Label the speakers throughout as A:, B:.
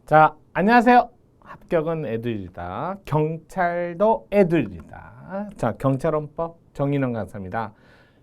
A: 자, 안녕하세요. 합격은 애들이다. 경찰도 애들이다. 자, 경찰원법 정인원 강사입니다.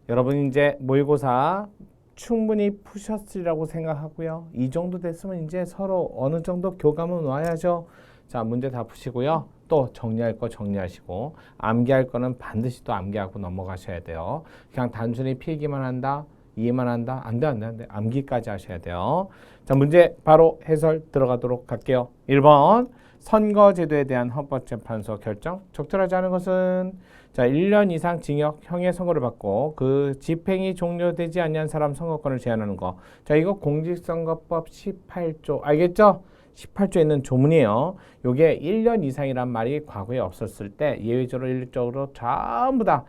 A: 여러분 이제 모의고사 충분히 푸셨으리라고 생각하고요. 이 정도 됐으면 이제 서로 어느 정도 교감은 와야죠. 자, 문제 다 푸시고요. 또 정리할 거 정리하시고 암기할 거는 반드시 또 암기하고 넘어가셔야 돼요. 그냥 단순히 필기만 한다. 이해만 한다? 안 돼, 안 돼, 안 돼. 암기까지 하셔야 돼요. 자, 문제 바로 해설 들어가도록 할게요. 1번, 선거제도에 대한 헌법재판소 결정. 적절하지 않은 것은 자, 1년 이상 징역형의 선고를 받고 그 집행이 종료되지 않는 사람 선거권을 제한하는 거. 자, 이거 공직선거법 18조. 알겠죠? 18조에 있는 조문이에요. 요게 1년 이상이란 말이 과거에 없었을 때 예외적으로 일적으로 전부 다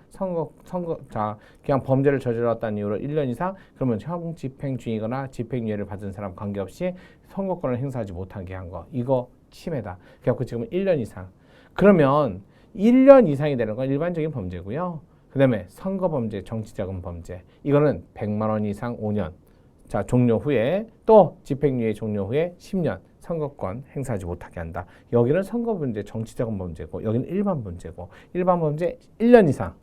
A: 자, 그냥 범죄를 저질렀다는 이유로 1년 이상 그러면 형 집행 중이거나 집행유예를 받은 사람 관계없이 선거권을 행사하지 못하게 한 거. 이거 침해다. 그래갖고 지금 1년 이상. 그러면 1년 이상이 되는 건 일반적인 범죄고요. 그 다음에 선거범죄, 정치자금 범죄. 이거는 100만 원 이상 5년. 자, 종료 후에 또 집행유예 종료 후에 10년. 선거권 행사하지 못하게 한다. 여기는 선거범죄, 정치자금 범죄고 여기는 일반 범죄고 일반 범죄 1년 이상.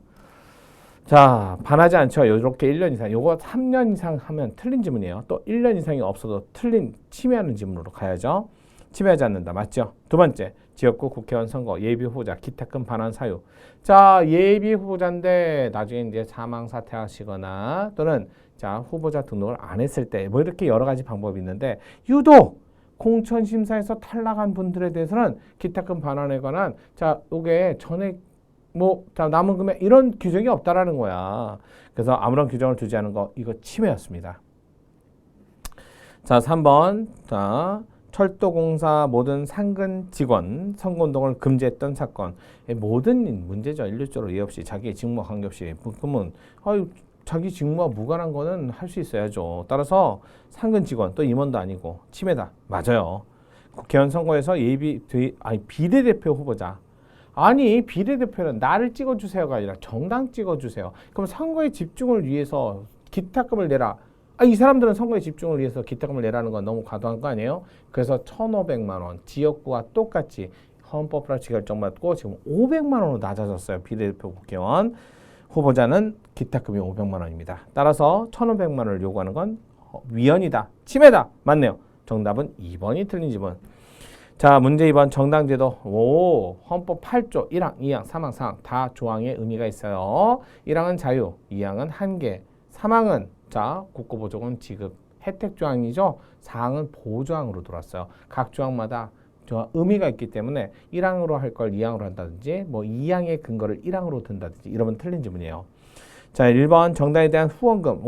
A: 자, 반하지 않죠. 이렇게 1년 이상. 요거 3년 이상 하면 틀린 지문이에요. 또 1년 이상이 없어도 틀린 침해하는 지문으로 가야죠. 침해하지 않는다. 맞죠? 두 번째, 지역구 국회의원 선거 예비 후보자 기탁금 반환 사유. 자, 예비 후보자인데 나중에 이제 사망 사퇴하시거나 또는 자, 후보자 등록을 안 했을 때 뭐 이렇게 여러 가지 방법이 있는데 유독 공천 심사에서 탈락한 분들에 대해서는 기탁금 반환에 관한 자, 요게 전액 뭐 남은 금액 이런 규정이 없다라는 거야. 그래서 아무런 규정을 두지 않은 거 이거 침해였습니다. 자, 3번. 자, 철도공사 모든 상근 직원 선거운동을 금지했던 사건. 모든 문제죠. 일률적으로 이해 없이 자기의 직무와 관계없이. 그러면 자기 직무와 무관한 거는 할 수 있어야죠. 따라서 상근 직원 또 임원도 아니고 침해다. 맞아요. 국회의원 선거에서 비례대표 후보자. 아니 비례대표는 나를 찍어주세요가 아니라 정당 찍어주세요. 그럼 선거에 집중을 위해서 기탁금을 내라. 이 사람들은 선거에 집중을 위해서 기탁금을 내라는 건 너무 과도한 거 아니에요? 그래서 1,500만 원 지역구와 똑같이 헌법으로 결정받고 지금 500만 원으로 낮아졌어요. 비례대표 국회의원. 후보자는 기탁금이 500만 원입니다. 따라서 1,500만 원을 요구하는 건 위헌이다. 침해다. 맞네요. 정답은 2번이 틀린 지문. 자, 문제 2번 정당제도. 헌법 8조 1항, 2항, 3항, 4항 다 조항에 의미가 있어요. 1항은 자유, 2항은 한계, 3항은 자, 국고보조금 지급 혜택 조항이죠. 4항은 보조항으로 들어왔어요. 각 조항마다 의미가 있기 때문에 1항으로 할 걸 2항으로 한다든지 뭐 2항의 근거를 1항으로 든다든지 이러면 틀린 지문이에요. 자, 1번 정당에 대한 후원금.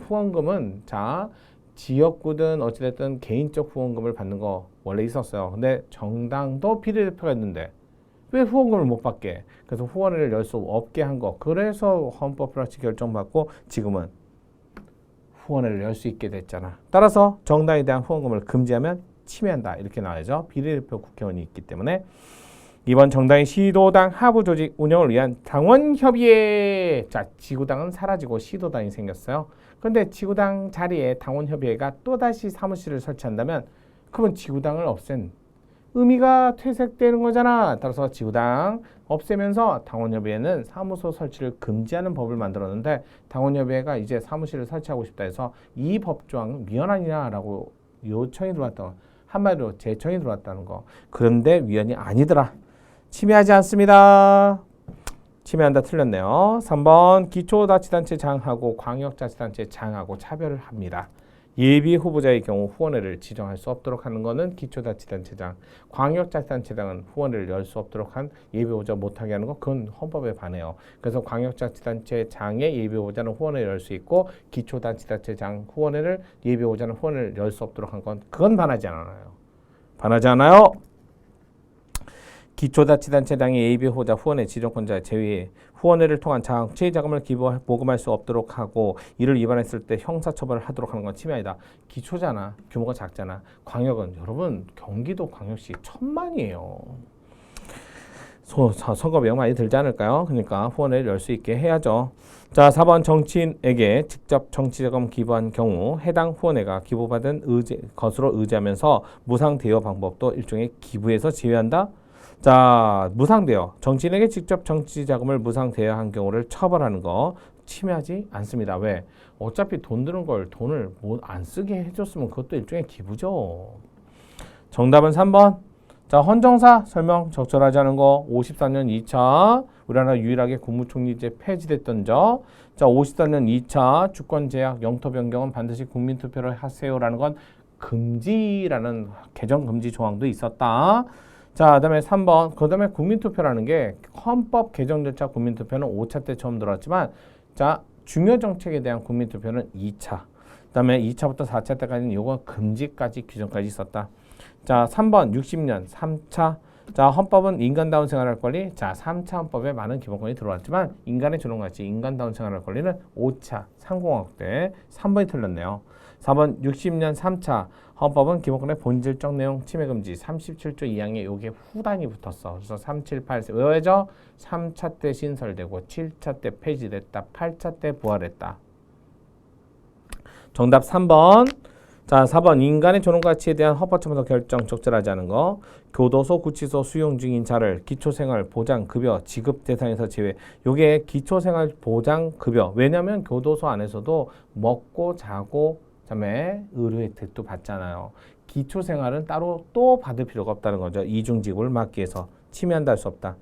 A: 후원금은 자, 지역구든 어찌됐든 개인적 후원금을 받는 거 원래 있었어요. 근데 정당도 비례대표가 있는데 왜 후원금을 못 받게? 그래서 후원회를 열 수 없게 한 거. 그래서 헌법으로 결정받고 지금은 후원회를 열 수 있게 됐잖아. 따라서 정당에 대한 후원금을 금지하면 침해한다. 이렇게 나와야죠. 비례대표 국회의원이 있기 때문에. 2번 정당의 시도당 하부 조직 운영을 위한 당원협의회. 자, 지구당은 사라지고 시도당이 생겼어요. 그런데 지구당 자리에 당원협의회가 또다시 사무실을 설치한다면 그러면 지구당을 없앤 의미가 퇴색되는 거잖아. 따라서 지구당 없애면서 당원협의회는 사무소 설치를 금지하는 법을 만들었는데 당원협의회가 이제 사무실을 설치하고 싶다 해서 이 법조항은 위헌 아니냐라고 요청이 들어왔다. 한마디로 제청이 들어왔다는 거. 그런데 위헌이 아니더라. 침해하지 않습니다. 침해한다 틀렸네요. 3번 기초자치단체 장하고 광역자치단체 장하고 차별을 합니다. 예비 후보자의 경우 후원회를 지정할 수 없도록 하는 것은 기초자치단체장, 광역자치단체장은 후원회를 열 수 없도록 한 예비 후보자 못하게 하는 거 그건 헌법에 반해요. 그래서 광역자치단체장의 예비 후보자는 후원회를 열 수 있고 기초자치단체장 후원회를 예비 후보자는 후원회를 열 수 없도록 한 건 그건 반하지 않아요. 반하지 않아요. 기초자치단체장의 예비 후보자 후원회 지정권자 제외 후원회를 통한 정치 자금을 모금할 수 없도록 하고 이를 위반했을 때 형사처벌을 하도록 하는 건 침해 아니다. 기초잖아. 규모가 작잖아. 광역은 여러분 경기도 광역시 1,000만이에요. 선거 비용 많이 들지 않을까요? 그러니까 후원회를 열 수 있게 해야죠. 자, 4번 정치인에게 직접 정치자금 기부한 경우 해당 후원회가 기부받은 것으로 의지하면서 무상 대여 방법도 일종의 기부에서 제외한다. 자, 무상 대여. 정치인에게 직접 정치자금을 무상 대여한 경우를 처벌하는 거 침해하지 않습니다. 왜? 어차피 돈 드는 걸 돈을 안 쓰게 해줬으면 그것도 일종의 기부죠. 정답은 3번. 자, 헌정사 설명 적절하지 않은 거 54년 2차 우리나라 유일하게 국무총리제 폐지됐던 점. 자, 54년 2차 주권 제약 영토 변경은 반드시 국민 투표를 하세요라는 건 금지라는 개정 금지 조항도 있었다. 자, 그다음에 3번. 그다음에 국민 투표라는 게 헌법 개정 절차 국민 투표는 5차 때 처음 들어왔지만 자, 중요 정책에 대한 국민 투표는 2차. 그다음에 2차부터 4차 때까지는 요거 금지까지 규정까지 있었다. 자, 3번 60년 3차. 자, 헌법은 인간다운 생활할 권리. 자, 3차 헌법에 많은 기본권이 들어왔지만 인간의 존엄가치, 인간다운 생활할 권리는 5차 상공화국 때 3번이 틀렸네요. 4번 60년 3차 헌법은 기본권의 본질적 내용 침해 금지 37조 2항에 요게 후단이 붙었어. 그래서 3, 7, 8 왜죠? 3차 때 신설되고 7차 때 폐지됐다. 8차 때 부활했다. 정답 3번. 자, 4번 인간의 존엄가치에 대한 헌법재판소 결정 적절하지 않은 거. 교도소, 구치소 수용 중인 자를 기초생활보장급여 지급 대상에서 제외. 요게 기초생활보장급여. 왜냐하면 교도소 안에서도 먹고 자고 그다음에 의료 혜택도 받잖아요. 기초생활은 따로 또 받을 필요가 없다는 거죠. 이중지급을 막기 위해서 침해한다 할 수 없다.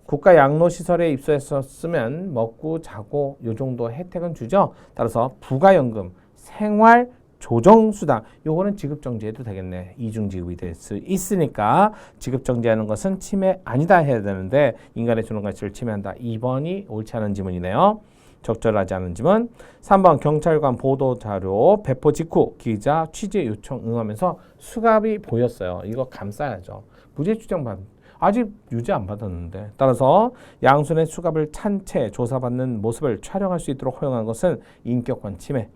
A: 국가 양로시설에 입소했었으면 먹고 자고 요 정도 혜택은 주죠. 따라서 부가연금, 생활 조정수당 요거는 지급정지해도 되겠네. 이중지급이 될 수 있으니까 지급정지하는 것은 침해 아니다 해야 되는데 인간의 존엄가치를 침해한다. 2번이 옳지 않은 지문이네요. 적절하지 않은 지문. 3번 경찰관 보도자료 배포 직후 기자 취재 요청 응하면서 수갑이 보였어요. 이거 감싸야죠. 무죄추정받 아직 유죄 안 받았는데 따라서 양손에 수갑을 찬 채 조사받는 모습을 촬영할 수 있도록 허용한 것은 인격권 침해.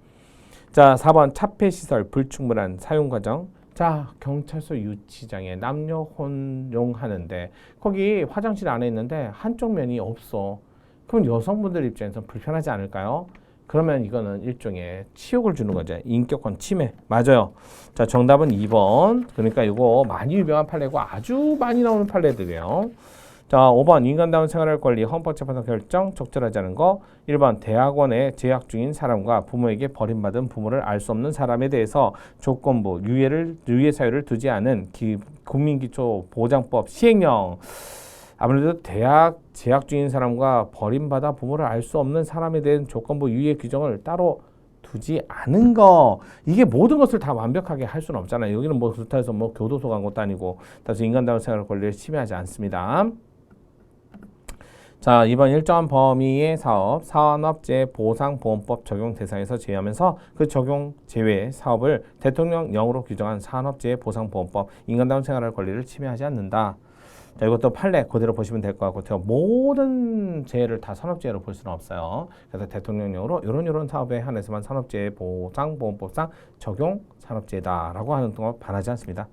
A: 자, 4번 차폐시설 불충분한 사용과정. 자, 경찰서 유치장에 남녀 혼용하는데 거기 화장실 안에 있는데 한쪽 면이 없어. 그럼 여성분들 입장에서 불편하지 않을까요? 그러면 이거는 일종의 치욕을 주는 거죠. 인격권 침해. 맞아요. 자, 정답은 2번. 그러니까 이거 많이 유명한 판례고 아주 많이 나오는 판례들이에요. 자, 5번 인간다운 생활할 권리 헌법재판소 결정 적절하지 않은 거. 1번 대학원에 재학 중인 사람과 부모에게 버림받은 부모를 알 수 없는 사람에 대해서 조건부 유예 사유를 두지 않은 국민기초보장법 시행령. 아무래도 대학 재학 중인 사람과 버림받아 부모를 알 수 없는 사람에 대한 조건부 유예 규정을 따로 두지 않은 거. 이게 모든 것을 다 완벽하게 할 수는 없잖아요. 여기는 뭐 그렇다 해서 뭐 교도소 간 것도 아니고 따라서 인간다운 생활 권리를 침해하지 않습니다. 자, 이번 일정한 범위의 사업, 산업재해보상보험법 적용 대상에서 제외하면서 그 적용 제외 사업을 대통령령으로 규정한 산업재해보상보험법 인간다운 생활할 권리를 침해하지 않는다. 자, 이것도 판례 그대로 보시면 될 것 같고 모든 재해를 다 산업재해로 볼 수는 없어요. 그래서 대통령령으로 이런 사업에 한해서만 산업재해보상보험법상 적용 산업재해다라고 하는 동안 반하지 않습니다.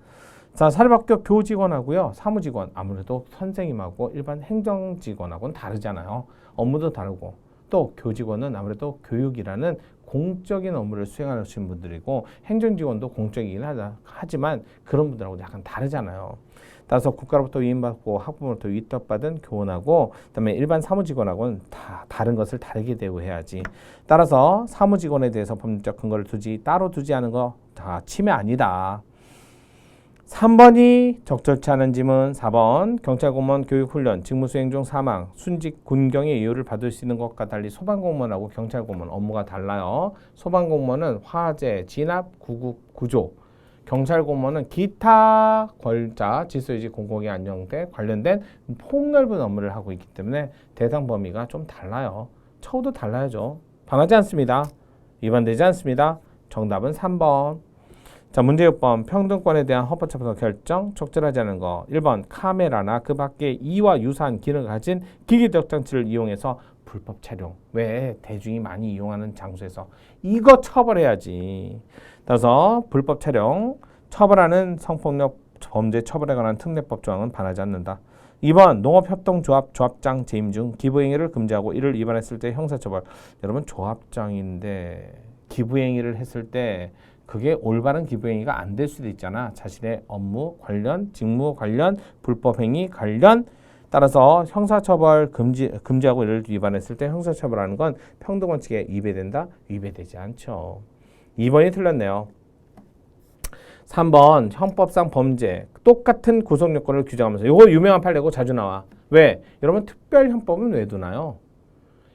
A: 자, 사립학교 교직원하고요, 사무직원 아무래도 선생님하고 일반 행정직원하고는 다르잖아요. 업무도 다르고 또 교직원은 아무래도 교육이라는 공적인 업무를 수행하시는 분들이고 행정직원도 공적이긴 하지만 그런 분들하고 약간 다르잖아요. 따라서 국가로부터 위임받고 학부모로부터 위탁받은 교원하고 그다음에 일반 사무직원하고는 다 다른 것을 다르게 대우해야지. 따라서 사무직원에 대해서 법률적 근거를 따로 두지 않은 거 다 침해 아니다. 3번이 적절치 않은 지문. 4번 경찰공무원 교육훈련 직무수행 중 사망 순직 군경의 이유를 받을 수 있는 것과 달리 소방공무원하고 경찰공무원 업무가 달라요. 소방공무원은 화재, 진압, 구급, 구조, 경찰공무원은 기타 권자, 질서유지, 공공의 안정에 관련된 폭넓은 업무를 하고 있기 때문에 대상 범위가 좀 달라요. 처우도 달라야죠. 반하지 않습니다. 위반되지 않습니다. 정답은 3번. 자, 문제 6번 평등권에 대한 헌법재판소 결정 적절하지 않은 거. 1번 카메라나 그 밖에 이와 유사한 기능을 가진 기기적 장치를 이용해서 불법 촬영. 왜? 대중이 많이 이용하는 장소에서 이거 처벌해야지. 따라서 불법 촬영 처벌하는 성폭력 범죄 처벌에 관한 특례법 조항은 반하지 않는다. 2번 농업협동조합 조합장 재임 중 기부행위를 금지하고 이를 위반했을 때 형사처벌. 여러분 조합장인데 기부행위를 했을 때 그게 올바른 기부행위가 안 될 수도 있잖아. 자신의 업무 관련, 직무 관련, 불법행위 관련 따라서 형사처벌 금지하고 이를 위반했을 때 형사처벌하는 건 평등원칙에 위배된다? 위배되지 않죠. 2번이 틀렸네요. 3번 형법상 범죄 똑같은 구속요건을 규정하면서 이거 유명한 판례고 자주 나와. 왜? 여러분 특별 형법은 왜 두나요?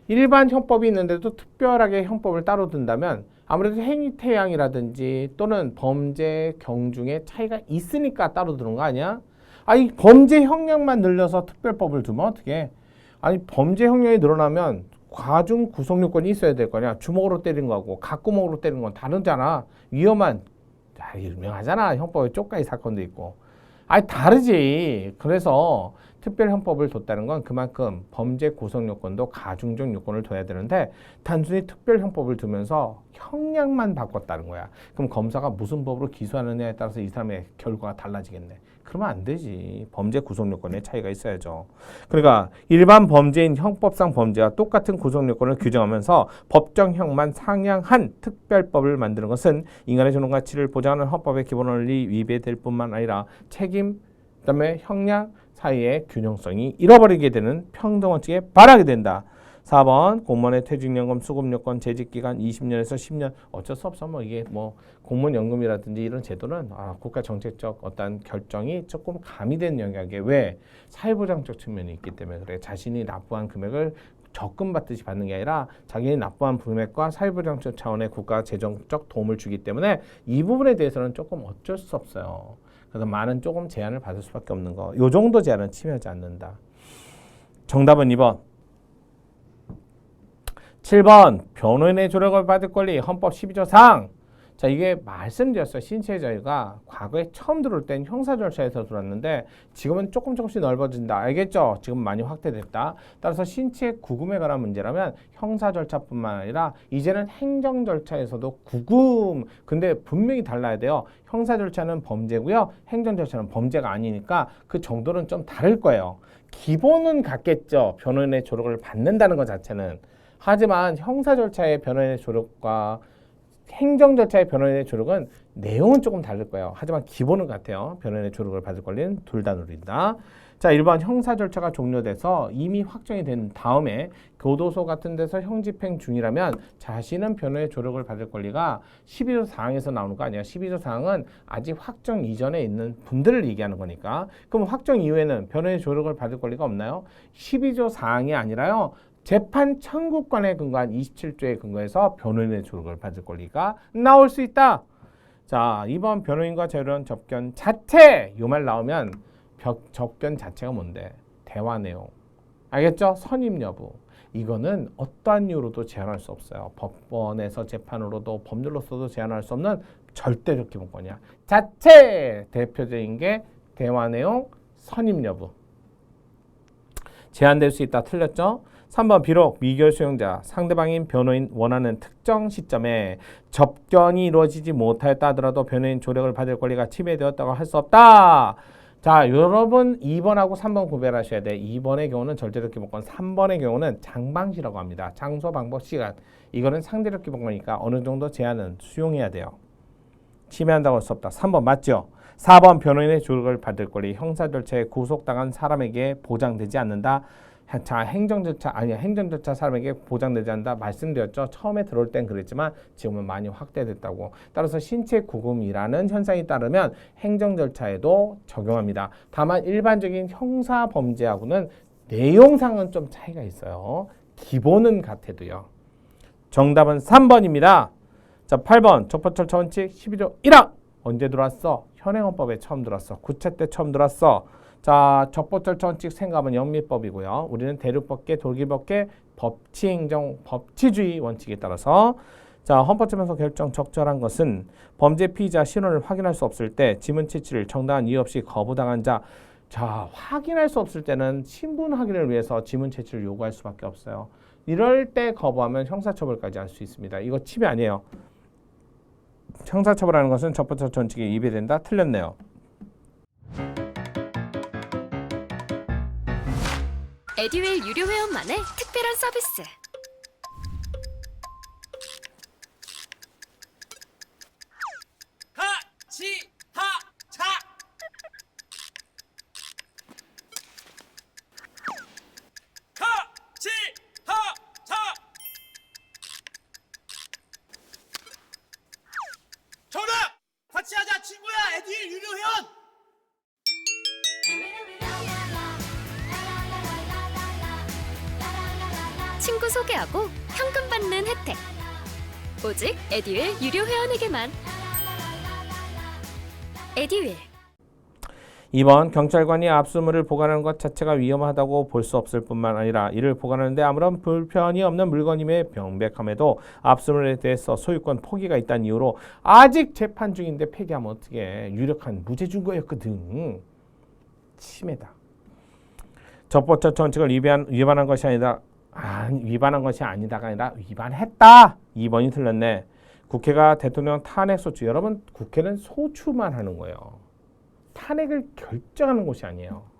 A: 일반 형법이 있는데도 특별하게 형법을 따로 둔다면 아무래도 행위태양이라든지 또는 범죄 경중에 차이가 있으니까 따로 두는 거 아니야? 아니 범죄 형량만 늘려서 특별법을 두면 어떡해? 아니 범죄 형량이 늘어나면 과중 구속요건이 있어야 될 거냐? 주먹으로 때린 거하고 각구멍으로 때린 건 다르잖아. 위험한 유명하잖아. 형법에 쪽가이 사건도 있고. 아니 다르지. 그래서 특별형법을 뒀다는 건 그만큼 범죄 구성요건도 가중적 요건을 둬야 되는데 단순히 특별형법을 두면서 형량만 바꿨다는 거야. 그럼 검사가 무슨 법으로 기소하느냐에 따라서 이 사람의 결과가 달라지겠네. 그러면 안 되지. 범죄 구성요건에 차이가 있어야죠. 그러니까 일반 범죄인 형법상 범죄와 똑같은 구성요건을 규정하면서 법정형만 상향한 특별법을 만드는 것은 인간의 존엄 가치를 보장하는 헌법의 기본 원리 위배될 뿐만 아니라 책임, 그다음에 형량 사이의 균형성이 잃어버리게 되는 평등원칙에 반하게 된다. 4번 공무원의 퇴직연금 수급요건 재직기간 20년에서 10년 어쩔 수 없어. 이게 공무원연금이라든지 이런 제도는 국가 정책적 어떤 결정이 조금 가미된 영역에 왜 사회보장적 측면이 있기 때문에 그래. 자신이 납부한 금액을 적금 받듯이 받는 게 아니라 자기의 납부한 금액과 사회보장적 차원의 국가 재정적 도움을 주기 때문에 이 부분에 대해서는 조금 어쩔 수 없어요. 그래서 많은 조금 제한을 받을 수밖에 없는 거. 요 정도 제한은 침해하지 않는다. 정답은 2번. 7번 변호인의 조력을 받을 권리 헌법 12조 4항. 자 이게 말씀드렸어요. 신체 자유가 과거에 처음 들어올 땐 형사 절차에서 들어왔는데 지금은 조금씩 넓어진다. 알겠죠? 지금 많이 확대됐다. 따라서 신체 구금에 관한 문제라면 형사 절차뿐만 아니라 이제는 행정 절차에서도 구금. 근데 분명히 달라야 돼요. 형사 절차는 범죄고요. 행정 절차는 범죄가 아니니까 그 정도는 좀 다를 거예요. 기본은 같겠죠. 변호인의 조력을 받는다는 것 자체는. 하지만 형사 절차의 변호인의 조력과 행정 절차의 변호인의 조력은 내용은 조금 다를 거예요. 하지만 기본은 같아요. 변호인의 조력을 받을 권리는 둘 다 누린다. 자, 1번 형사 절차가 종료돼서 이미 확정이 된 다음에 교도소 같은 데서 형집행 중이라면 자신은 변호인의 조력을 받을 권리가 12조 4항에서 나오는 거 아니야. 12조 4항은 아직 확정 이전에 있는 분들을 얘기하는 거니까. 그럼 확정 이후에는 변호인의 조력을 받을 권리가 없나요? 12조 4항이 아니라요. 재판 청구권에 근거한 27조에 근거해서 변호인의 조력을 받을 권리가 나올 수 있다. 자, 2번 변호인과 자유로운 접견 자체. 이 말 나오면 접견 자체가 뭔데? 대화 내용. 알겠죠? 선임 여부. 이거는 어떠한 이유로도 제한할 수 없어요. 법원에서 재판으로도 법률로서도 제한할 수 없는 절대적 기본권이야. 자체 대표적인 게 대화 내용, 선임 여부. 제한될 수 있다. 틀렸죠? 3번 비록 미결 수용자, 상대방인 변호인 원하는 특정 시점에 접견이 이루어지지 못하였다 하더라도 변호인 조력을 받을 권리가 침해되었다고 할 수 없다. 자, 여러분 2번하고 3번 구별하셔야 돼. 2번의 경우는 절대적 기본권, 3번의 경우는 장방시라고 합니다. 장소, 방법, 시간. 이거는 상대적 기본권이니까 어느 정도 제한은 수용해야 돼요. 침해한다고 할 수 없다. 3번 맞죠? 4번 변호인의 조력을 받을 권리, 형사 절차에 구속당한 사람에게 보장되지 않는다. 자, 행정 절차 사람에게 보장되지 않는다 말씀드렸죠. 처음에 들어올 땐 그랬지만 지금은 많이 확대됐다고. 따라서 신체 구금이라는 현상이 따르면 행정 절차에도 적용합니다. 다만 일반적인 형사 범죄하고는 내용상은 좀 차이가 있어요. 기본은 같아도요. 정답은 3번입니다. 자, 8번 적법절차 원칙 12조 1항. 언제 들어왔어? 현행헌법에 처음 들어왔어. 구체 때 처음 들어왔어. 자, 적법절차 원칙 생각하면 영미법이고요. 우리는 대륙법계, 돌기법계, 법치행정, 법치주의 원칙에 따라서 자, 헌법재판소 결정 적절한 것은 범죄 피의자 신원을 확인할 수 없을 때 지문 채취를 정당한 이유 없이 거부당한 자. 자, 확인할 수 없을 때는 신분 확인을 위해서 지문 채취를 요구할 수밖에 없어요. 이럴 때 거부하면 형사처벌까지 할 수 있습니다. 이거 침해 아니에요. 형사처벌하는 것은 적법절차 원칙에 위배된다. 틀렸네요.
B: 에듀윌 유료 회원만의 특별한 서비스.
C: 같이 하자. 같이 하자. 정답! 같이 하자 친구야. 에듀윌 유료 회원.
B: 친구 소개하고 현금 받는 혜택. 오직 에듀윌 유료 회원에게만. 에듀윌.
A: 2번 경찰관이 압수물을 보관하는 것 자체가 위험하다고 볼 수 없을 뿐만 아니라 이를 보관하는데 아무런 불편이 없는 물건임에 명백함에도 압수물에 대해서 소유권 포기가 있다는 이유로 아직 재판 중인데 폐기하면 어떻게 유력한 무죄 증거였거든. 침해다. 적법적 원칙을 위반한 것이 아니다. 위반한 것이 아니다가 아니라 위반했다. 2번이 틀렸네. 국회가 대통령 탄핵 소추. 여러분 국회는 소추만 하는 거예요. 탄핵을 결정하는 곳이 아니에요.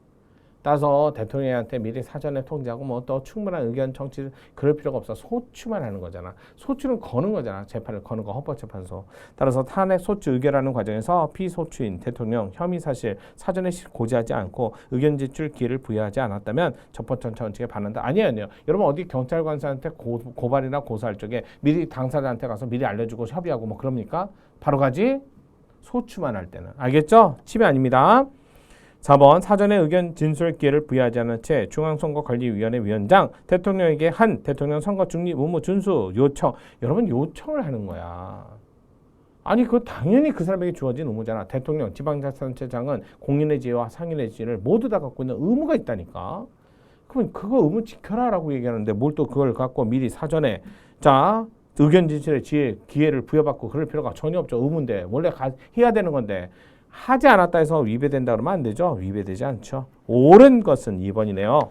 A: 따라서 대통령한테 미리 사전에 통지하고 뭐 또 충분한 의견 정치 그럴 필요가 없어. 소추만 하는 거잖아. 소추는 거는 거잖아. 재판을 거는 거 헌법재판소. 따라서 탄핵 소추 의결하는 과정에서 피소추인 대통령 혐의 사실 사전에 고지하지 않고 의견 제출 기회를 부여하지 않았다면 적법적 원칙에 반한다. 아니에요. 여러분 어디 경찰관사한테 고발이나 고소할 적에 미리 당사자한테 가서 미리 알려주고 협의하고 뭐 그럽니까? 바로 가지? 소추만 할 때는. 알겠죠? 침해 아닙니다. 4번 사전에 의견 진술 기회를 부여하지 않은 채 중앙선거관리위원회 위원장 대통령에게 한 대통령 선거 중립 의무 준수 요청. 여러분 요청을 하는 거야. 아니 그거 당연히 그 사람에게 주어진 의무잖아. 대통령, 지방자치단체장은 공인의 지위와 상인의 지위를 모두 다 갖고 있는 의무가 있다니까. 그러면 그거 의무 지켜라라고 얘기하는데 뭘 또 그걸 갖고 미리 사전에 자 의견 진술의 기회를 부여받고 그럴 필요가 전혀 없죠. 의무인데 원래 해야 되는 건데 하지 않았다 해서 위배된다 그러면 안 되죠. 위배되지 않죠. 옳은 것은 2번이네요.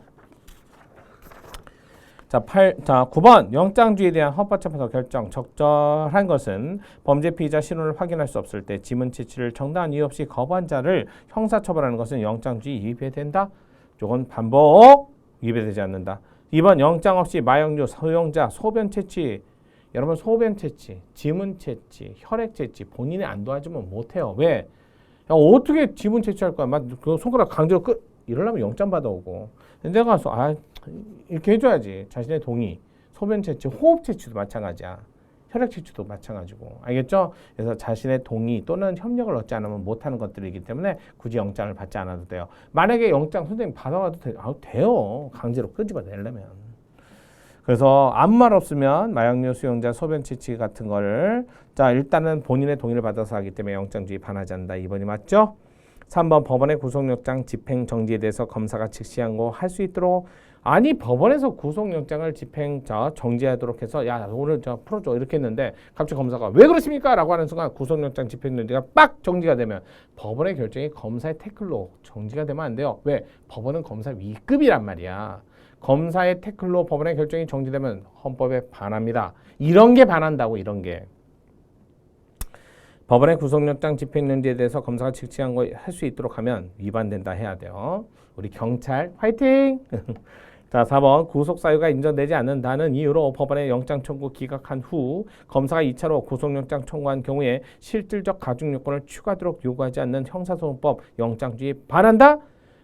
A: 자, 9번 영장주의에 대한 헌법재판소 결정 적절한 것은 범죄 피의자 신원을 확인할 수 없을 때 지문 채취를 정당한 이유 없이 거부한 자를 형사처벌하는 것은 영장주의 위배된다. 이건 반복 위배되지 않는다. 2번 영장 없이 마약류 소용자 소변 채취. 여러분 소변 채취, 지문 채취, 혈액 채취 본인이 안 도와주면 못해요. 왜? 야, 어떻게 지문 채취할 거야? 막 그 손가락 강제로 이러려면 영장 받아오고. 내가 가서 이렇게 해줘야지. 자신의 동의. 소변 채취, 호흡 채취도 마찬가지야. 혈액 채취도 마찬가지고. 알겠죠? 그래서 자신의 동의 또는 협력을 얻지 않으면 못하는 것들이기 때문에 굳이 영장을 받지 않아도 돼요. 만약에 영장 선생님 받아와도 돼요. 강제로 끄집어내려면. 그래서 아무 말 없으면 마약류 수용자 소변 채취 같은 거를 자 일단은 본인의 동의를 받아서 하기 때문에 영장주의 반하지 않는다. 2번이 맞죠? 3번 법원의 구속영장 집행 정지에 대해서 검사가 즉시 항고할 수 있도록 아니 법원에서 구속영장을 집행 정지하도록 해서 야 오늘 풀어줘 이렇게 했는데 갑자기 검사가 왜 그러십니까? 라고 하는 순간 구속영장 집행 정지가 빡 정지가 되면 법원의 결정이 검사의 태클로 정지가 되면 안 돼요. 왜? 법원은 검사 위급이란 말이야. 검사의 태클로 법원의 결정이 정지되면 헌법에 반합니다. 이런 게 반한다고 이런 게. 법원의 구속영장 집행정지에 대해서 검사가 즉시 항고할 수 있도록 하면 위반된다 해야 돼요. 우리 경찰 화이팅! 자 4번 구속사유가 인정되지 않는다는 이유로 법원의 영장 청구 기각한 후 검사가 2차로 구속영장 청구한 경우에 실질적 가중 요건을 추가하도록 요구하지 않는 형사소송법 영장주의 반한다?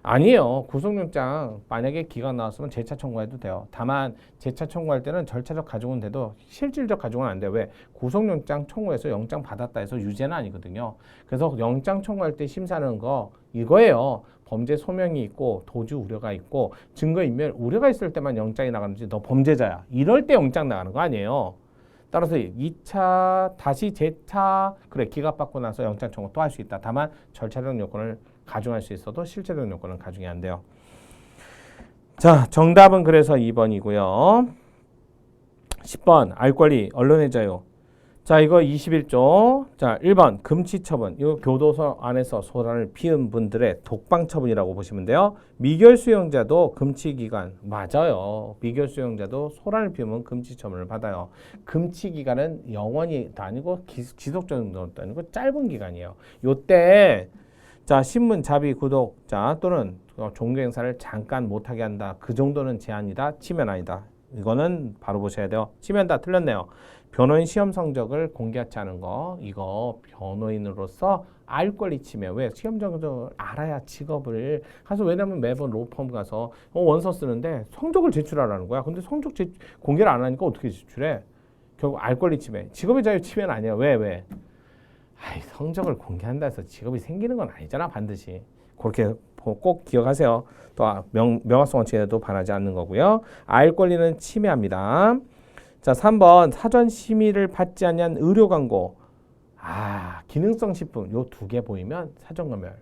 A: 아니에요. 구속영장 만약에 기각 나왔으면 재차 청구해도 돼요. 다만 재차 청구할 때는 절차적 가중은 돼도 실질적 가중은 안 돼요. 왜? 구속영장 청구해서 영장 받았다 해서 유죄는 아니거든요. 그래서 영장 청구할 때 심사하는 거 이거예요. 범죄 소명이 있고 도주 우려가 있고 증거인멸 우려가 있을 때만 영장이 나가는지 너 범죄자야. 이럴 때 영장 나가는 거 아니에요. 따라서 2차 다시 재차 그래 기각받고 나서 영장 청구 또 할 수 있다. 다만 절차적 요건을 가중할 수 있어도 실제적 요건은 가중이 안 돼요. 자, 정답은 그래서 2번이고요. 10번 알 권리 언론의 자유. 자, 이거 21조. 자, 1번 금지처분. 이거 교도소 안에서 소란을 피운 분들의 독방처분이라고 보시면 돼요. 미결 수용자도 금지기간 맞아요. 미결 수용자도 소란을 피우면 금지처분을 받아요. 금지기간은 영원히도 아니고 지속적인 것도 아니고 짧은 기간이에요. 요때 자, 신문, 자비, 구독자 또는 종교 행사를 잠깐 못하게 한다. 그 정도는 제한이다. 치면 아니다. 이거는 바로 보셔야 돼요. 치면 다 틀렸네요. 변호인 시험 성적을 공개하지 않은 거, 이거 변호인으로서 알 권리 침해. 왜? 시험 성적을 알아야 직업을 가서, 왜냐면 매번 로펌 가서 원서 쓰는데 성적을 제출하라는 거야. 근데 성적 공개를 안 하니까 어떻게 제출해? 결국 알 권리 침해. 직업의 자유 침해는 아니야. 왜? 아이, 성적을 공개한다 해서 직업이 생기는 건 아니잖아, 반드시. 그렇게 꼭 기억하세요. 또 명확성 원칙에도 반하지 않는 거고요. 알 권리는 침해합니다. 자, 3번 사전 심의를 받지 않은 의료 광고. 기능성 식품 요 두 개 보이면 사전 검열.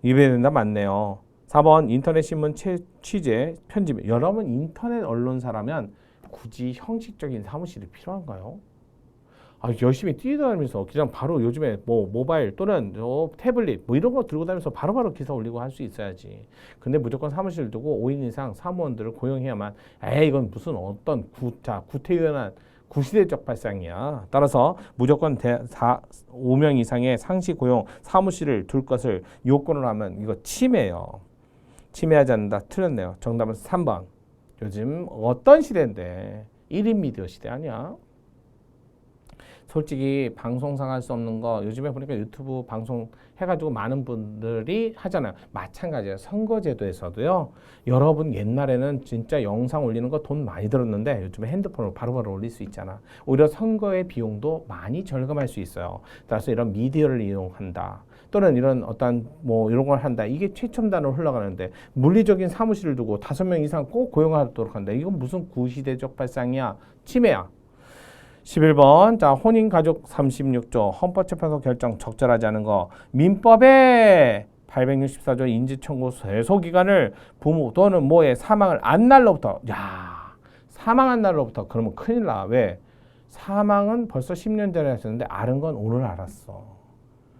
A: 위배된다 맞네요. 4번 인터넷 신문 취재 편집. 여러분 인터넷 언론사라면 굳이 형식적인 사무실이 필요한가요? 열심히 뛰어다니면서 그냥 바로 요즘에 뭐 모바일 또는 태블릿 뭐 이런 거 들고 다니면서 바로바로 기사 올리고 할 수 있어야지. 근데 무조건 사무실 두고 5인 이상 사무원들을 고용해야만, 이건 무슨 어떤 구태의연한 구시대적 발상이야. 따라서 무조건 5명 이상의 상시 고용 사무실을 둘 것을 요건으로 하면 이거 침해예요. 침해하지 않는다. 틀렸네요. 정답은 3번. 요즘 어떤 시대인데 1인 미디어 시대 아니야? 솔직히 방송상 할 수 없는 거 요즘에 보니까 유튜브 방송 해가지고 많은 분들이 하잖아요. 마찬가지예요. 선거제도에서도요. 여러분 옛날에는 진짜 영상 올리는 거 돈 많이 들었는데 요즘에 핸드폰으로 바로바로 올릴 수 있잖아. 오히려 선거의 비용도 많이 절감할 수 있어요. 따라서 이런 미디어를 이용한다. 또는 이런 어떤 뭐 이런 걸 한다. 이게 최첨단으로 흘러가는데 물리적인 사무실을 두고 5명 이상 꼭 고용하도록 한다. 이건 무슨 구시대적 발상이야. 침해야. 11번. 자, 혼인가족 36조 헌법재판소 결정 적절하지 않은 거. 민법에 864조 인지청구 세소기간을 부모 또는 모의 사망을 안 날로부터. 사망한 날로부터. 그러면 큰일 나. 왜? 사망은 벌써 10년 전에 했었는데 앓은 건 오늘 알았어.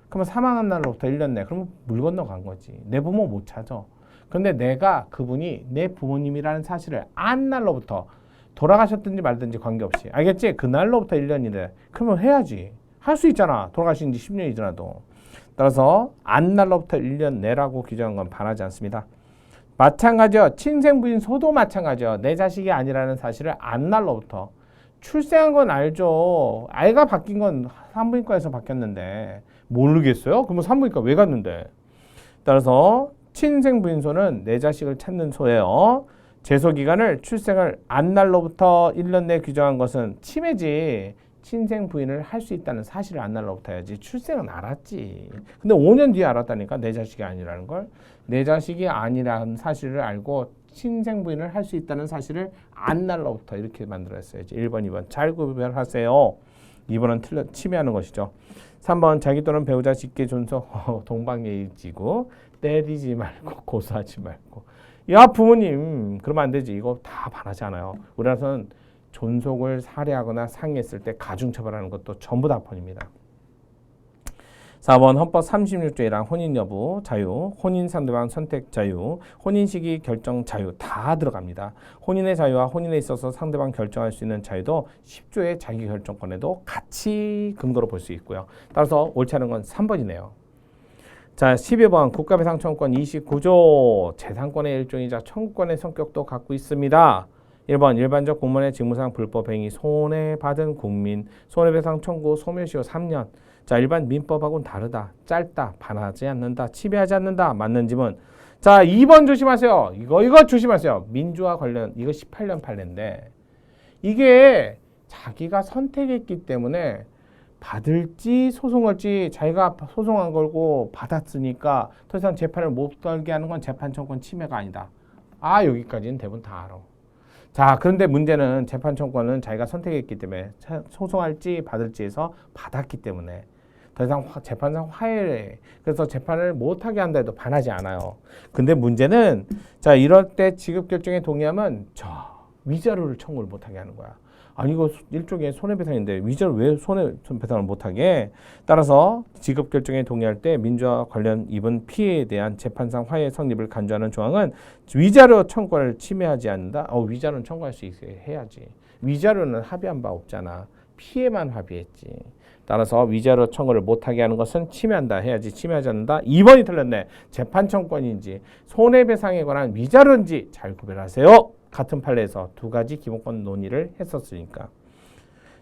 A: 그러면 사망한 날로부터 1년 내. 그러면 물 건너간 거지. 내 부모 못 찾아. 근데 내가 그분이 내 부모님이라는 사실을 안 날로부터, 돌아가셨든지 말든지 관계없이. 알겠지? 그날로부터 1년이래. 그러면 해야지. 할 수 있잖아. 돌아가신 지 10년이 지나도. 따라서 안 날로부터 1년 내라고 규정한 건 반하지 않습니다. 마찬가지요. 친생부인소도 마찬가지요. 내 자식이 아니라는 사실을 안 날로부터. 출생한 건 알죠. 아이가 바뀐 건 산부인과에서 바뀌었는데 모르겠어요? 그러면 산부인과 왜 갔는데? 따라서 친생부인소는 내 자식을 찾는 소예요. 제소기간을 출생을 안 날로부터 1년 내 규정한 것은 침해지. 친생 부인을 할 수 있다는 사실을 안 날로부터 해야지. 출생은 알았지. 근데 5년 뒤에 알았다니까. 내 자식이 아니라는 걸. 내 자식이 아니라는 사실을 알고 친생 부인을 할 수 있다는 사실을 안 날로부터 이렇게 만들었어야지. 1번, 2번 잘 구별하세요. 2번은 침해하는 것이죠. 3번 자기 또는 배우자 직계 존속 동방예의지고 때리지 말고 고소하지 말고. 야 부모님 그러면 안 되지. 이거 다 반하지 않아요. 우리나라에서는 존속을 살해하거나 상해했을 때 가중처벌하는 것도 전부 다 번입니다. 4번 헌법 36조에랑 혼인 여부 자유, 혼인 상대방 선택 자유, 혼인 시기 결정 자유 다 들어갑니다. 혼인의 자유와 혼인에 있어서 상대방 결정할 수 있는 자유도 10조의 자기결정권에도 같이 근거로 볼 수 있고요. 따라서 옳지 않은 건 3번이네요. 자, 12번 국가배상 청구권 29조 재산권의 일종이자 청구권의 성격도 갖고 있습니다. 1번 일반적 공무원의 직무상 불법 행위 손해받은 국민 손해배상 청구 소멸시효 3년. 자, 일반 민법하고는 다르다. 짧다. 반하지 않는다. 침해하지 않는다. 맞는 지문. 자, 2번 조심하세요. 이거 조심하세요. 민주화 관련 이거 18년 판례인데 이게 자기가 선택했기 때문에 받을지 소송할지 자기가 소송한 걸고 받았으니까 더 이상 재판을 못 걸게 하는 건 재판 청구권 침해가 아니다. 여기까지는 대부분 다 알아. 자, 그런데 문제는 재판 청구권은 자기가 선택했기 때문에 소송할지 받을지에서 받았기 때문에 더 이상 재판상 화해해. 그래서 재판을 못하게 한다 해도 반하지 않아요. 근데 문제는 자, 이럴 때 지급결정에 동의하면 위자료를 청구를 못하게 하는 거야. 이거 일종의 손해배상인데 위자료 왜 손해배상을 못하게? 따라서 지급결정에 동의할 때 민주화 관련 입은 피해에 대한 재판상 화해 성립을 간주하는 조항은 위자료 청구권을 침해하지 않는다. 위자료는 청구할 수 있게 해야지. 위자료는 합의한 바 없잖아. 피해만 합의했지. 따라서 위자료 청구를 못하게 하는 것은 침해한다 해야지 침해하지 않는다. 2번이 틀렸네. 재판 청구권인지 손해배상에 관한 위자료인지 잘 구별하세요. 같은 판례에서 두 가지 기본권 논의를 했었으니까.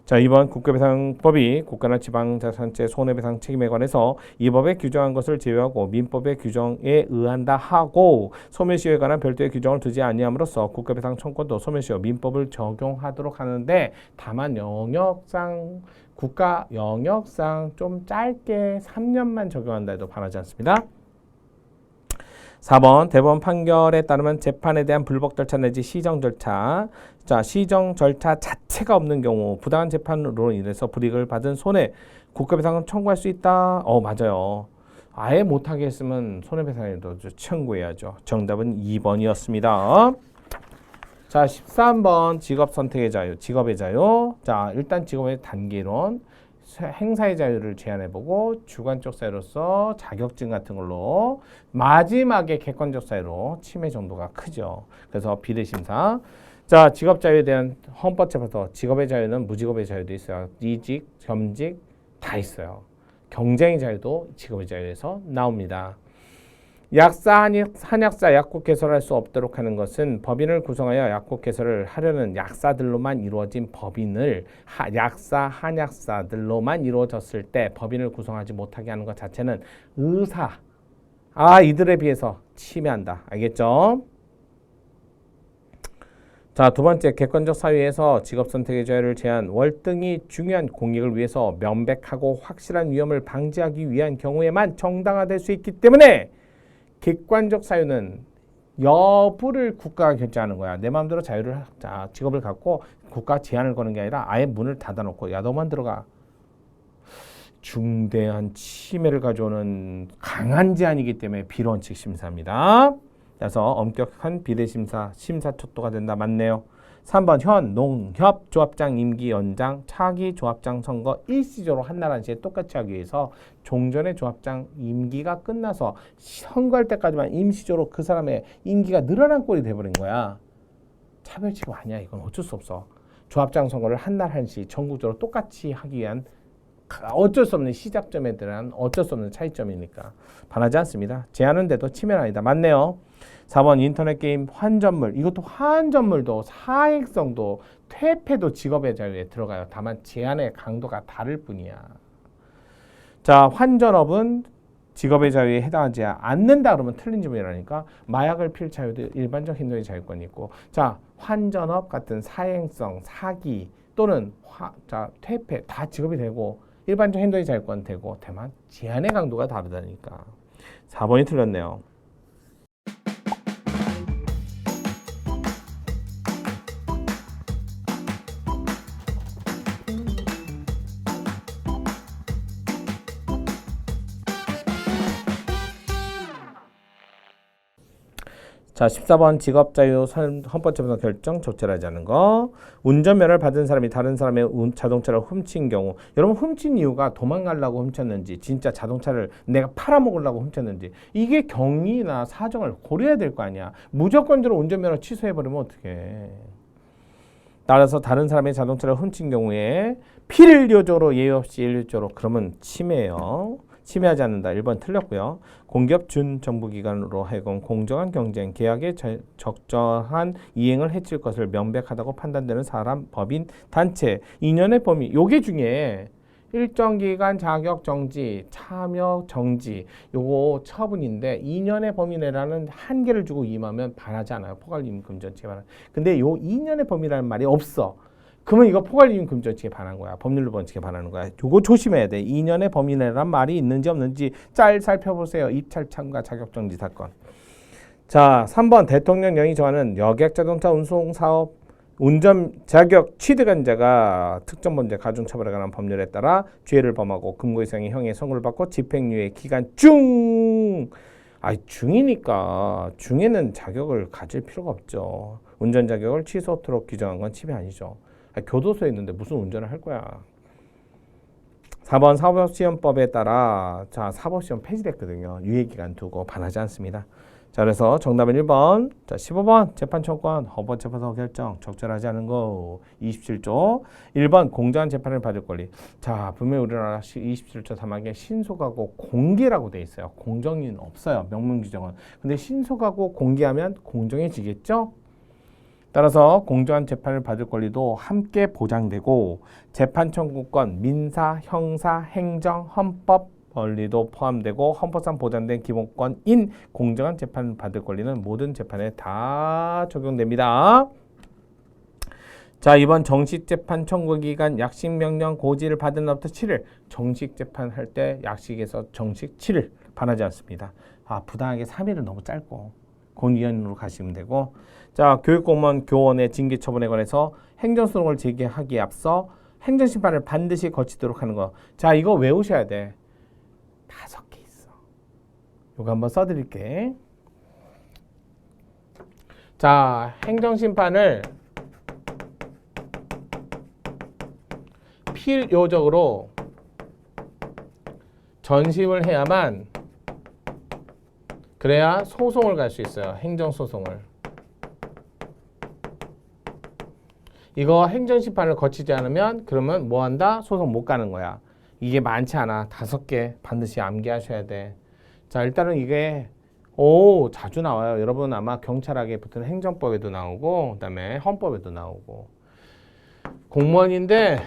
A: 자, 2번 국가배상법이 국가나 지방자치단체 손해배상 책임에 관해서 이 법에 규정한 것을 제외하고 민법의 규정에 의한다 하고 소멸시효에 관한 별도의 규정을 두지 아니함으로써 국가배상 청구권도 소멸시효 민법을 적용하도록 하는데 다만 영역상 국가 영역상 좀 짧게 3년만 적용한다 해도 반하지 않습니다. 4번 대법원 판결에 따르면 재판에 대한 불복 절차 내지 시정 절차. 자, 시정 절차 자체가 없는 경우 부당한 재판으로 인해서 불이익을 받은 손해 국가배상은 청구할 수 있다. 맞아요. 아예 못하게 했으면 손해배상에도 청구해야죠. 정답은 2번이었습니다. 자, 13번 직업 선택의 자유, 직업의 자유. 자, 일단 직업의 단계론. 행사의 자유를 제한해보고 주관적 사유로서 자격증 같은 걸로 마지막에 객관적 사유로 침해 정도가 크죠. 그래서 비례심사. 자, 직업 자유에 대한 헌법재판소 직업의 자유는 무직업의 자유도 있어요. 이직, 겸직 다 있어요. 경쟁의 자유도 직업의 자유에서 나옵니다. 약사, 한약사 약국 개설을 할 수 없도록 하는 것은 법인을 구성하여 약국 개설을 하려는 약사들로만 이루어진 법인을 약사, 한약사들로만 이루어졌을 때 법인을 구성하지 못하게 하는 것 자체는 의사, 이들에 비해서 침해한다. 알겠죠? 자, 두 번째 객관적 사유에서 직업 선택의 자유를 제한 월등히 중요한 공익을 위해서 명백하고 확실한 위험을 방지하기 위한 경우에만 정당화될 수 있기 때문에 객관적 사유는 여부를 국가가 결정하는 거야. 내 마음대로 자유를 직업을 갖고 국가가 제한을 거는 게 아니라 아예 문을 닫아놓고 야 너만 들어가. 중대한 침해를 가져오는 강한 제한이기 때문에 비원칙 심사입니다. 그래서 엄격한 비례심사 심사초도가 된다. 맞네요. 3번 현 농협 조합장 임기 연장 차기 조합장 선거 일시적으로 한나라 시에 똑같이 하기 위해서 종전의 조합장 임기가 끝나서 선거할 때까지만 임시적으로 그 사람의 임기가 늘어난 꼴이 돼버린 거야. 차별치고 아니야. 이건 어쩔 수 없어. 조합장 선거를 한날 한시 전국적으로 똑같이 하기 위한 어쩔 수 없는 시작점에 대한 어쩔 수 없는 차이점이니까 반하지 않습니다. 제한은데도 침해는 아니다. 맞네요. 4번 인터넷 게임 환전물. 이것도 환전물도 사행성도 퇴폐도 직업의 자유에 들어가요. 다만 제한의 강도가 다를 뿐이야. 자, 환전업은 직업의 자유에 해당하지 않는다 그러면 틀린 질문이라니까. 마약을 필 자유도 일반적 행동의 자유권이 있고, 자, 환전업 같은 사행성, 사기 또는 퇴폐 다 직업이 되고 일반적 행동의 자유권 되고, 다만 제한의 강도가 다르다니까. 4번이 틀렸네요. 자, 14번 직업자유 헌법재판소 결정 적절하지 않은 거. 운전면허를 받은 사람이 다른 사람의 자동차를 훔친 경우, 여러분 훔친 이유가 도망가려고 훔쳤는지 진짜 자동차를 내가 팔아먹으려고 훔쳤는지 이게 경위나 사정을 고려해야 될 거 아니야. 무조건적으로 운전면허 취소해버리면 어떡해. 따라서 다른 사람의 자동차를 훔친 경우에 필요적으로 예의 없이 일률적으로 그러면 침해예요. 침해하지 않는다. 1번 틀렸고요. 공기업 준정부기관으로 하여금 공정한 경쟁, 계약에 적절한 이행을 해칠 것을 명백하다고 판단되는 사람, 법인, 단체, 2년의 범위. 요게 중에 일정 기간 자격 정지, 참여 정지 요거 처분인데 2년의 범위 내라는 한계를 주고 임하면 반하지 않아요. 포괄임 금전치에 반하. 근데 요 2년의 범위라는 말이 없어. 그러면 이거 포괄임 금전치에 반한 거야. 법률 원칙에 반하는 거야. 요거 조심해야 돼. 2년의 범위 내란 말이 있는지 없는지 잘 살펴보세요. 입찰 참가 자격정지 사건. 자, 3번 대통령령이 정하는 여객자동차 운송사업 운전 자격 취득한 자가 특정 범죄 가중처벌에 관한 법률에 따라 죄를 범하고 금고 이상의 형의 선고를 받고 집행유예 기간 중이니까 중에는 자격을 가질 필요가 없죠. 운전 자격을 취소토록 규정한 건 침해 아니죠. 교도소에 있는데 무슨 운전을 할 거야. 4번 사법시험법에 따라 자 사법시험 폐지됐거든요. 유예기간 두고 반하지 않습니다. 자, 그래서 정답은 1번. 자, 15번 재판청구권 헌법재판소 결정 적절하지 않은 거 27조. 1번 공정한 재판을 받을 권리. 자, 분명히 우리나라 27조 3항에 신속하고 공개라고 돼 있어요. 공정은 없어요. 명문 규정은. 근데 신속하고 공개하면 공정해지겠죠? 따라서 공정한 재판을 받을 권리도 함께 보장되고 재판 청구권, 민사, 형사, 행정, 헌법 권리도 포함되고 헌법상 보장된 기본권인 공정한 재판을 받을 권리는 모든 재판에 다 적용됩니다. 자, 이번 정식재판 청구기간 약식명령 고지를 받은 날부터 7일 정식재판할 때 약식에서 정식 7일 반하지 않습니다. 부당하게 3일은 너무 짧고 권위원으로 가시면 되고 자, 교육공무원 교원의 징계 처분에 관해서 행정소송을 제기하기에 앞서 행정심판을 반드시 거치도록 하는 거. 자, 이거 외우셔야 돼. 5개 있어. 이거 한번 써드릴게. 자, 행정심판을 필요적으로 전심을 해야만 그래야 소송을 갈 수 있어요. 행정소송을. 이거 행정심판을 거치지 않으면 그러면 뭐 한다? 소송 못 가는 거야. 이게 많지 않아. 5개 반드시 암기하셔야 돼. 자, 일단은 이게 자주 나와요. 여러분 아마 경찰학에 붙은 행정법에도 나오고 그다음에 헌법에도 나오고 공무원인데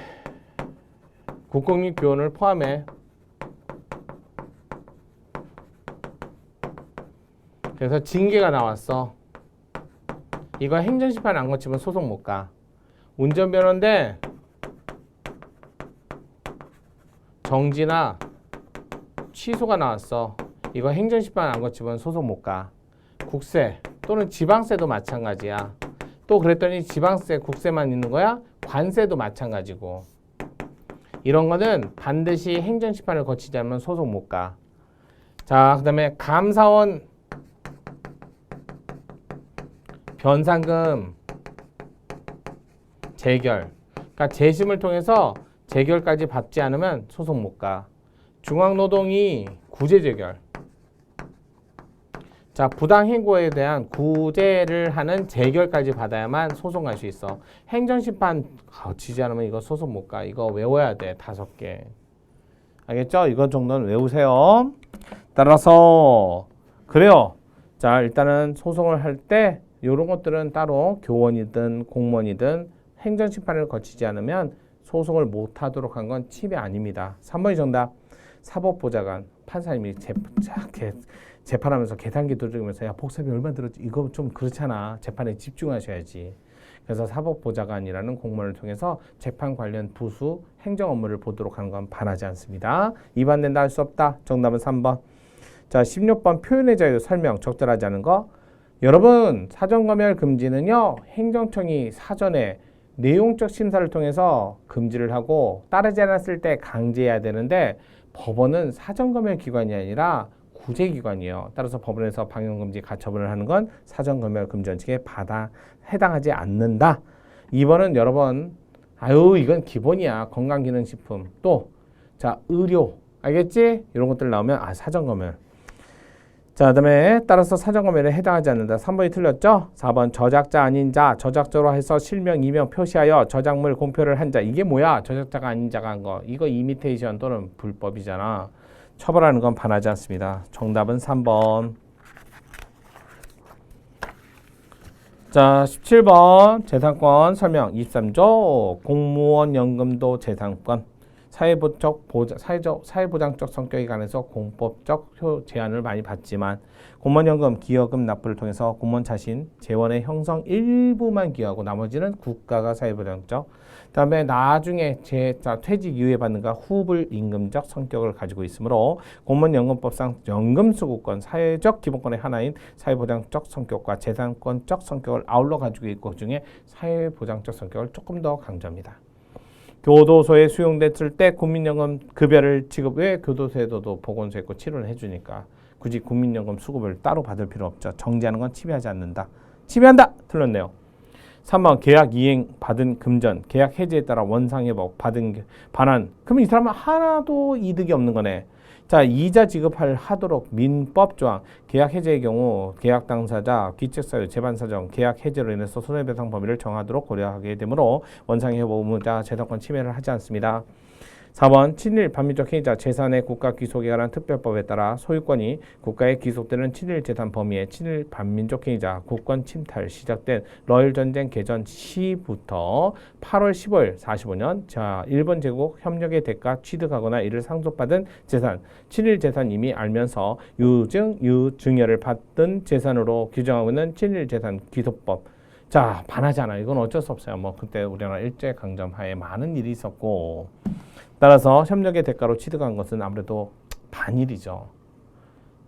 A: 국공립 교원을 포함해. 그래서 징계가 나왔어. 이거 행정심판 안 거치면 소송 못 가. 운전면허인데 정지나 취소가 나왔어. 이거 행정심판 안 거치면 소송 못 가. 국세 또는 지방세도 마찬가지야. 또 그랬더니 지방세, 국세만 있는 거야? 관세도 마찬가지고. 이런 거는 반드시 행정심판을 거치지 않으면 소송 못 가. 자, 그 다음에 감사원 변상금 재결. 그러니까 재심을 통해서 재결까지 받지 않으면 소송 못 가. 중앙노동위 구제 재결. 자, 부당해고에 대한 구제를 하는 재결까지 받아야만 소송 갈 수 있어. 행정심판 거치지 않으면 이거 소송 못 가. 이거 외워야 돼. 5개. 알겠죠? 이거 정도는 외우세요. 따라서 그래요. 자, 일단은 소송을 할 때 이런 것들은 따로 교원이든 공무원이든 행정심판을 거치지 않으면 소송을 못하도록 한 건 침해 아닙니다. 3번이 정답. 사법보좌관 판사님이 재판하면서 계산기 두드리면서 야, 복사비 얼마 들었지? 이거 좀 그렇잖아. 재판에 집중하셔야지. 그래서 사법보좌관이라는 공무원을 통해서 재판 관련 부수 행정 업무를 보도록 하는 건 반하지 않습니다. 위반된다 할 수 없다. 정답은 3번. 자, 16번 표현의 자유 설명 적절하지 않은 거. 여러분, 사전검열 금지는요, 행정청이 사전에 내용적 심사를 통해서 금지를 하고 따르지 않았을 때 강제해야 되는데 법원은 사전검열 기관이 아니라 구제기관이에요. 따라서 법원에서 방역금지 가처분을 하는 건 사전검열 금지 원칙에 해당하지 않는다. 2번은 여러 번 이건 기본이야. 건강기능식품. 또 자, 의료. 알겠지? 이런 것들 나오면 사전검열. 자, 그다음에 따라서 사전검열에 해당하지 않는다. 3번이 틀렸죠? 4번 저작자 아닌 자, 저작자로 해서 실명, 이명 표시하여 저작물 공표를 한 자. 이게 뭐야? 저작자가 아닌 자가 한 거. 이거 이미테이션 또는 불법이잖아. 처벌하는 건 반하지 않습니다. 정답은 3번. 자, 17번 재산권 설명 23조 공무원 연금도 재산권. 사회보장적 성격에 관해서 공법적 제한을 많이 받지만 공무원연금, 기여금 납부를 통해서 공무원 자신 재원의 형성 일부만 기여하고 나머지는 국가가 사회보장적. 그다음에 나중에 퇴직 이후에 받는가 후불임금적 성격을 가지고 있으므로 공무원연금법상 연금수급권, 사회적 기본권의 하나인 사회보장적 성격과 재산권적 성격을 아울러 가지고 있고 그중에 사회보장적 성격을 조금 더 강조합니다. 교도소에 수용됐을 때 국민연금 급여를 지급 왜 교도소에도 보건소에 있고 치료를 해주니까 굳이 국민연금 수급을 따로 받을 필요 없죠. 정지하는 건 침해하지 않는다. 침해한다. 틀렸네요. 3번 계약 이행 받은 금전 계약 해지에 따라 원상회복 받은 반환. 그러면 이 사람은 하나도 이득이 없는 거네. 자, 이자 지급하도록 민법 조항, 계약 해제의 경우 계약 당사자, 기책사유, 재반사정, 계약 해제로 인해서 손해배상 범위를 정하도록 고려하게 되므로 원상의 의무자 재산권 침해를 하지 않습니다. 4번 친일 반민족 행위자 재산의 국가 귀속에 관한 특별법에 따라 소유권이 국가에 귀속되는 친일 재산 범위에 친일 반민족 행위자 국권 침탈 시작된 러일 전쟁 개전 시부터 8월 15일 45년 자 일본 제국 협력의 대가 취득하거나 이를 상속받은 재산 친일 재산 이미 알면서 유증여를 받은 재산으로 규정하고 있는 친일 재산 귀속법. 자, 반하잖아. 이건 어쩔 수 없어요. 뭐 그때 우리나라 일제 강점 하에 많은 일이 있었고 따라서 협력의 대가로 취득한 것은 아무래도 반일이죠.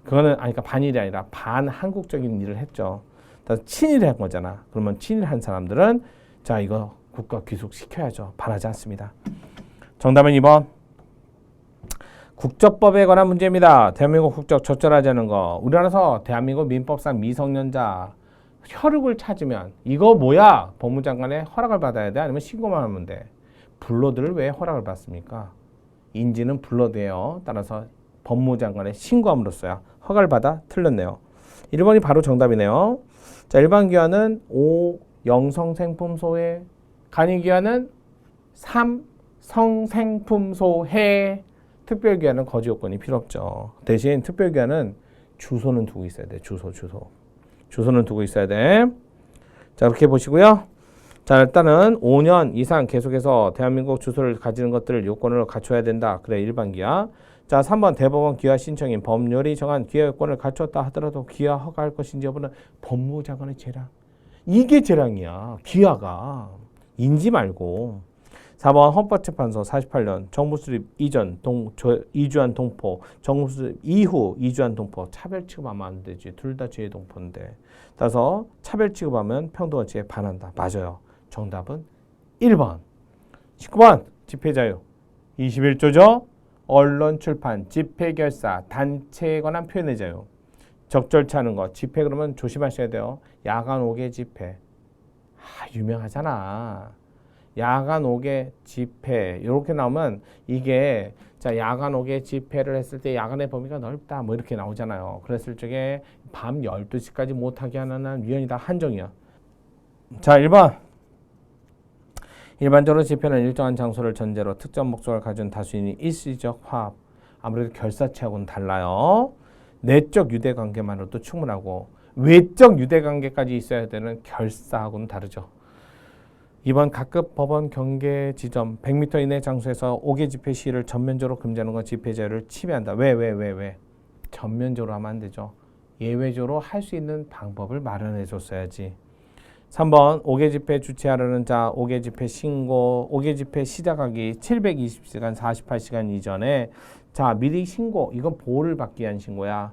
A: 그거는 그러니까 반일이 아니라 반한국적인 일을 했죠. 따라서 친일한 거잖아. 그러면 친일한 사람들은 자 이거 국가 귀속 시켜야죠. 반하지 않습니다. 정답은 2번. 국적법에 관한 문제입니다. 대한민국 국적 적절하지 않은 거. 우리나라에서 대한민국 민법상 미성년자 혈육을 찾으면 이거 뭐야? 법무장관의 허락을 받아야 돼? 아니면 신고만 하면 돼? 블러드를 왜 허락을 받습니까? 인지는 블러드예요. 따라서 법무장관에 신고함으로써야 허가를 받아 틀렸네요. 1번이 바로 정답이네요. 자, 일반 기한은 5. 영성생품 소해. 간이 기한은 3. 성생품 소해. 특별 기한은 거지 요건이 필요 없죠. 대신 특별 기한은 주소는 두고 있어야 돼. 주소는 두고 있어야 돼. 자, 그렇게 보시고요. 자, 일단은 5년 이상 계속해서 대한민국 주소를 가지는 것들을 요건으로 갖춰야 된다. 그래, 일반 기하. 자, 3번 대법원 기하 신청인 법률이 정한 기하 요건을 갖췄다 하더라도 기하 허가할 것인지 여부는 법무장관의 재량. 이게 재량이야. 기하가. 인지 말고. 4번 헌법재판소 48년 정부 수립 이전 이주한 동포, 정부 수립 이후 이주한 동포 차별 취급하면 안 되지. 둘 다 죄의 동포인데. 따라서 차별 취급하면 평등원칙에 반한다. 맞아요. 정답은 1번. 19번 집회자유 21조죠. 언론 출판, 집회 결사, 단체에 관한 표현의 자유. 적절치 않은 거. 집회 그러면 조심하셔야 돼요. 야간 5개 집회. 유명하잖아. 야간 5개 집회 이렇게 나오면 이게 자 야간 5개 집회를 했을 때 야간의 범위가 넓다 뭐 이렇게 나오잖아요. 그랬을 적에 밤 12시까지 못하게 하는 한 위헌이다. 한정이야. 자 1번 일반적으로 집회는 일정한 장소를 전제로 특정 목적을 가진 다수인이 일시적 화합. 아무래도 결사체하고는 달라요. 내적 유대관계만으로도 충분하고 외적 유대관계까지 있어야 되는 결사하고는 다르죠. 2번 각급 법원 경계 지점 100m 이내 장소에서 5개 집회 시위를 전면적으로 금지하는 건 집회 자유를 침해한다. 왜? 전면적으로 하면 안 되죠. 예외적으로 할 수 있는 방법을 마련해 줬어야지. 3번 5개 집회 주최하려는 자 5개 집회 신고 5개 집회 시작하기 720시간 48시간 이전에 자 미리 신고 이건 보호를 받기 위한 신고야.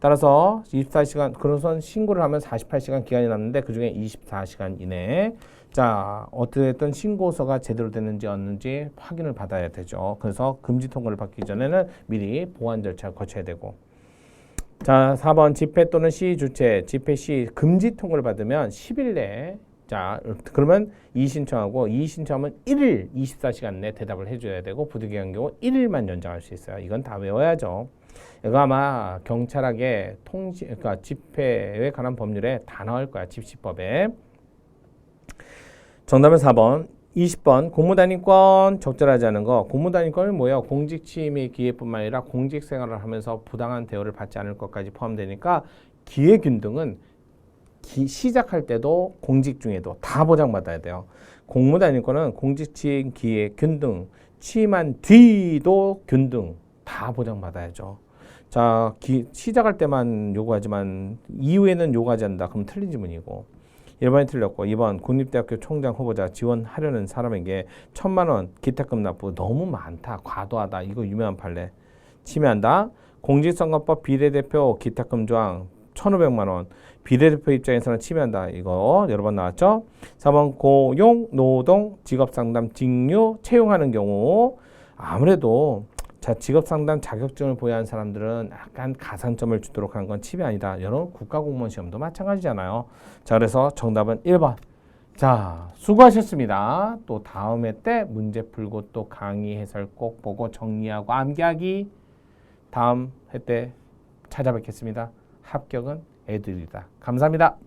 A: 따라서 24시간 그래서 신고를 하면 48시간 기간이 남는데 그중에 24시간 이내에 자 어쨌든 신고서가 제대로 됐는지 없는지 확인을 받아야 되죠. 그래서 금지 통보를 받기 전에는 미리 보완 절차를 거쳐야 되고 자 4번 집회 또는 시위 주최 집회 시위 금지 통보를 받으면 10일 내에 자 그러면 이의신청하고 이의신청하면 1일 24시간 내에 대답을 해줘야 되고 부득이한 경우 1일만 연장할 수 있어요. 이건 다 외워야죠. 이거 아마 경찰학의 그러니까 집회에 관한 법률에 다 나올 거야. 집시법에. 정답은 4번. 20번 공무단위권 적절하지 않은 거. 공무단위권은 뭐예요? 공직 취임의 기회뿐만 아니라 공직 생활을 하면서 부당한 대우를 받지 않을 것까지 포함되니까 기회균등은 시작할 때도 공직 중에도 다 보장받아야 돼요. 공무단위권은 공직 취임 기회 균등, 취임한 뒤도 균등 다 보장받아야죠. 자, 시작할 때만 요구하지만 이후에는 요구하지 않는다. 그럼 틀린 지문이고 1번이 틀렸고 2번 국립대학교 총장 후보자 지원하려는 사람에게 1,000만 원 기탁금 납부 너무 많다. 과도하다. 이거 유명한 판례. 침해한다. 공직선거법 비례대표 기탁금 조항 1,500만 원. 비례대표 입장에서는 침해한다. 이거 여러 번 나왔죠. 4번 고용, 노동, 직업상담, 직류 채용하는 경우 아무래도 자 직업상담 자격증을 보유한 사람들은 약간 가산점을 주도록 하는 건 침해 아니다. 여러분 국가공무원 시험도 마찬가지잖아요. 자 그래서 정답은 1번. 자 수고하셨습니다. 또 다음 회 때 문제 풀고 또 강의 해설 꼭 보고 정리하고 암기하기 다음 회 때 찾아뵙겠습니다. 합격은 애들이다. 감사합니다.